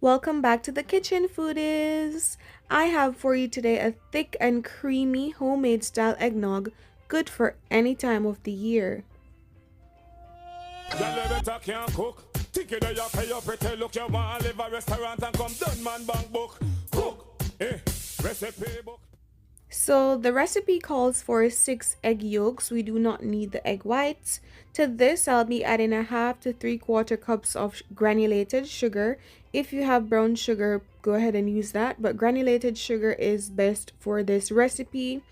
Welcome back to the kitchen, foodies. I have for you today a thick and creamy homemade style eggnog, good for any time of the year. Girl, you better can cook. Think you know you pay your pretty look. You want to live a restaurant and come done man bank book. Cook, recipe book. So the recipe calls for 6 egg yolks. We do not need the egg whites. To this, I'll be adding a half to 3/4 cups of granulated sugar. If you have brown sugar, go ahead and use that, but granulated sugar is best for this recipe.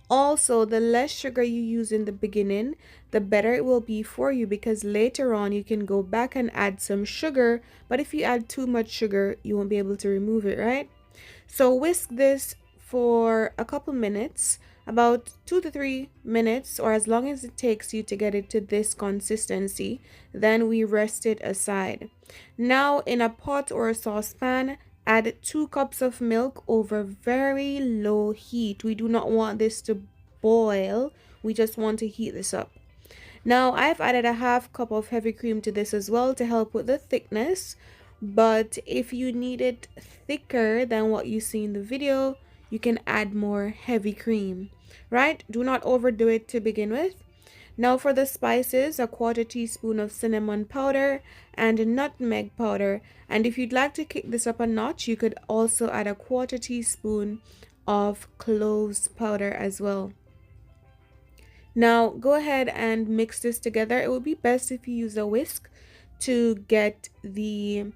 Also, the less sugar you use in the beginning, the better it will be for you, because later on you can go back and add some sugar, but if you add too much sugar, you won't be able to remove it, right? So whisk this for a couple minutes, about 2 to 3 minutes, or as long as it takes you to get it to this consistency. Then we rest it aside. Now in a pot or a saucepan, add 2 cups of milk over very low heat. We do not want this to boil, we just want to heat this up. Now I've added a half cup of heavy cream to this as well to help with the thickness, but if you need it thicker than what you see in the video, you can add more heavy cream, right? Do not overdo it to begin with. Now for the spices, a 1/4 teaspoon of cinnamon powder and nutmeg powder. And if you'd like to kick this up a notch, you could also add a 1/4 teaspoon of cloves powder as well. Now go ahead and mix this together. It would be best if you use a whisk to get the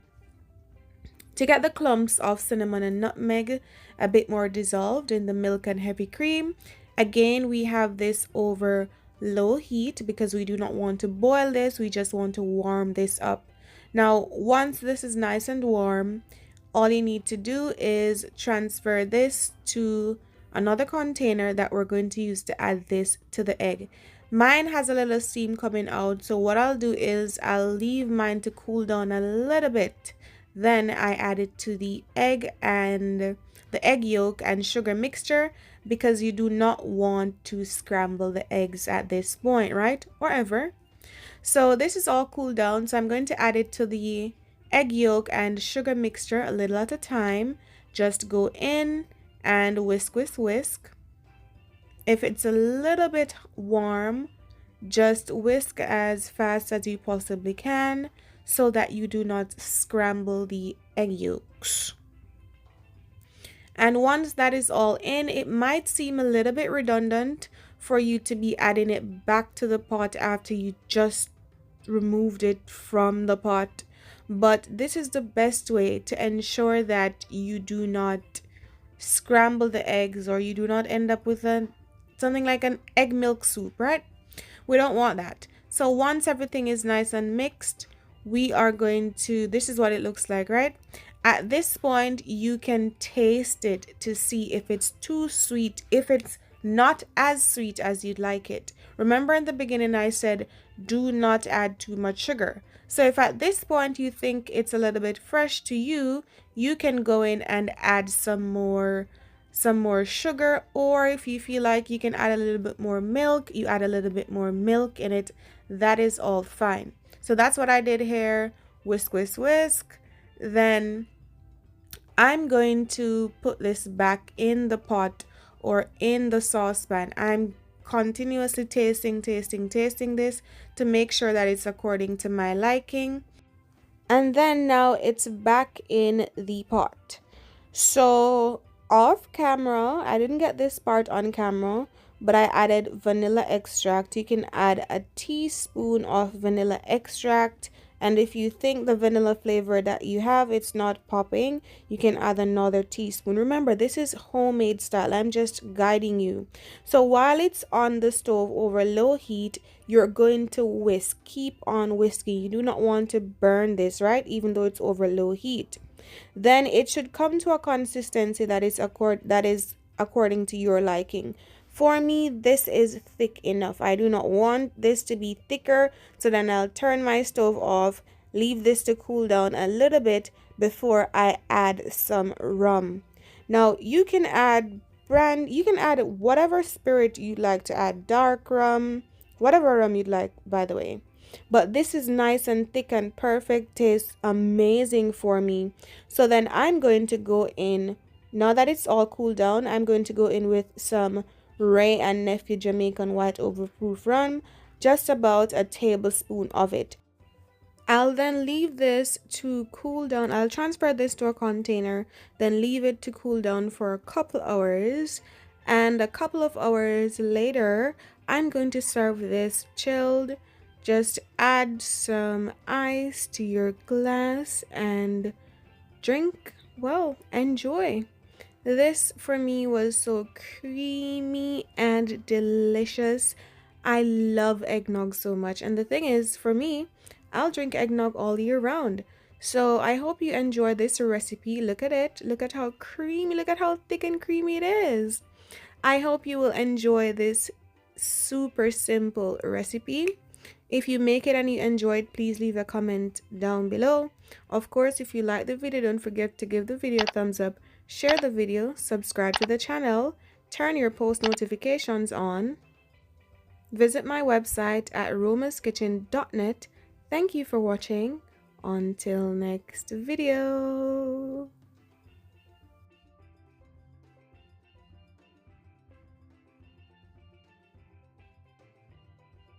clumps of cinnamon and nutmeg a bit more dissolved in the milk and heavy cream. Again, we have this over low heat because we do not want to boil this, we just want to warm this up. Now once this is nice and warm, all you need to do is transfer this to another container that we're going to use to add this to the egg. Mine has a little steam coming out, so what I'll do is I'll leave mine to cool down a little bit. Then I add it to the egg and the egg yolk and sugar mixture, because you do not want to scramble the eggs at this point, right? Or ever. So this is all cooled down, so I'm going to add it to the egg yolk and sugar mixture a little at a time. Just go in and whisk, whisk, whisk. If it's a little bit warm, just whisk as fast as you possibly can so that you do not scramble the egg yolks. And once that is all in, it might seem a little bit redundant for you to be adding it back to the pot after you just removed it from the pot. But this is the best way to ensure that you do not scramble the eggs, or you do not end up with something like an egg milk soup, right? We don't want that. So once everything is nice and mixed, we are going to, this is what it looks like, right? At this point, you can taste it to see if it's too sweet, if it's not as sweet as you'd like it. Remember in the beginning I said do not add too much sugar. So if at this point you think it's a little bit fresh to you, you can go in and add some more sugar, or if you feel like you can add a little bit more milk, you add a little bit more milk in it. That is all fine. So that's what I did here. Whisk, whisk, whisk. Then I'm going to put this back in the pot or in the saucepan. I'm continuously tasting this to make sure that it's according to my liking. And then now it's back in the pot. So off camera, I didn't get this part on camera, but I added vanilla extract. You can add a teaspoon of vanilla extract, and if you think the vanilla flavor that you have it's not popping, you can add another teaspoon. Remember, this is homemade style, I'm just guiding you. So while it's on the stove over low heat, you're going to whisk. Keep on whisking. You do not want to burn this, right? Even though it's over low heat. Then it should come to a consistency that is according to your liking. For me, this is thick enough. I do not want this to be thicker, so then I'll turn my stove off, leave this to cool down a little bit before I add some rum. Now you can add whatever spirit you'd like to add, dark rum, whatever rum you'd like, by the way. but this is nice and thick and perfect, tastes amazing for me. So then I'm going to go in, now that it's all cooled down, I'm going to go in with some Ray and Nephew Jamaican White Overproof Rum, just about a tablespoon of it. I'll then leave this to cool down. I'll transfer this to a container, then leave it to cool down for a couple hours. And a couple of hours later, I'm going to serve this chilled. Just add some ice to your glass and drink. Well, enjoy. This for me was so creamy and delicious. I love eggnog so much. And the thing is, for me, I'll drink eggnog all year round. So I hope you enjoy this recipe. Look at it. Look at how creamy, look at how thick and creamy it is. I hope you will enjoy this super simple recipe. If you make it and you enjoy it, please leave a comment down below. Of course, if you like the video, don't forget to give the video a thumbs up, share the video, subscribe to the channel, turn your post notifications on, visit my website at roma'skitchen.net. Thank you for watching. Until next video.